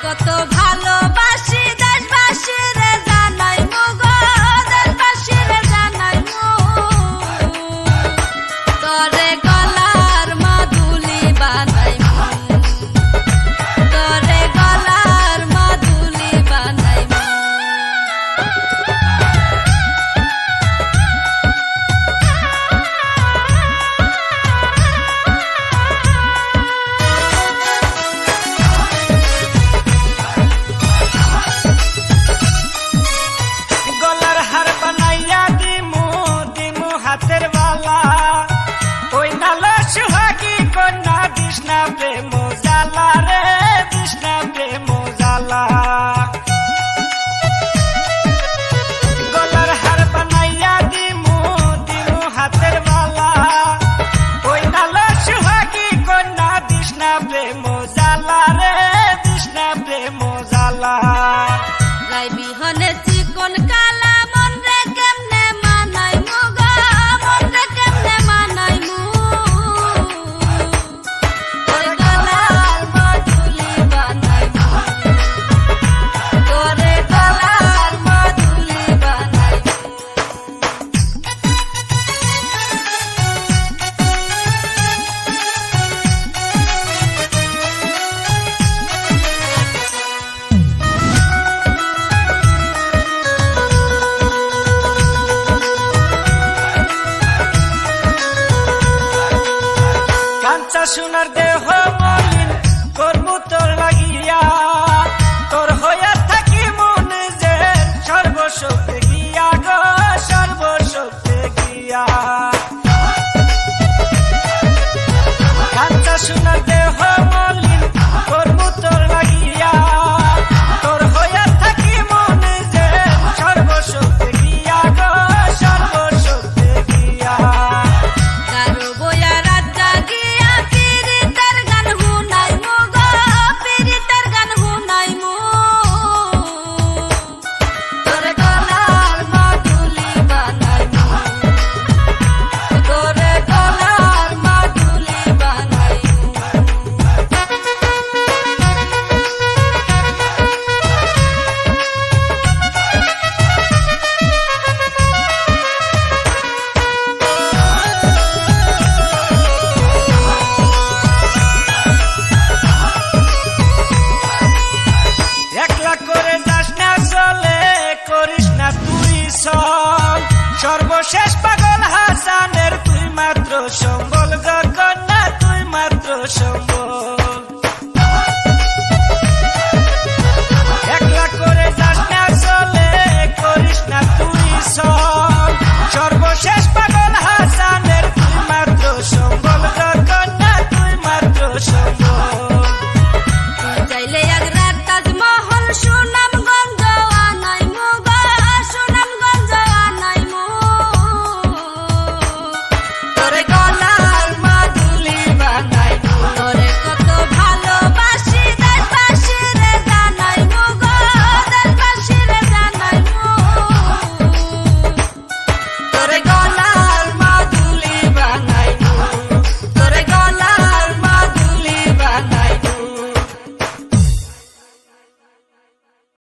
কত ভালোবাসি দেশবাসী রে জানাই মুগো দেশবাসী রে জানাই মু করে গলার মাদুলি বানাই মু করে গলার মাদুলি বানাই মু প্রেম জালা রে কৃষ্ণ প্রেম জালা গলার হার বানাইয়া দিমু দিমু হাতের বালা ওই নাল সুহাগী কন্যা কৃষ্ণ প্রেম জালা রে কৃষ্ণ প্রেম জালা রাই বিহনে চিকন কালা মন রে কেমনে মানাই মুগো মন রে কেমনে মানাই মু কাঞ্চা সোনার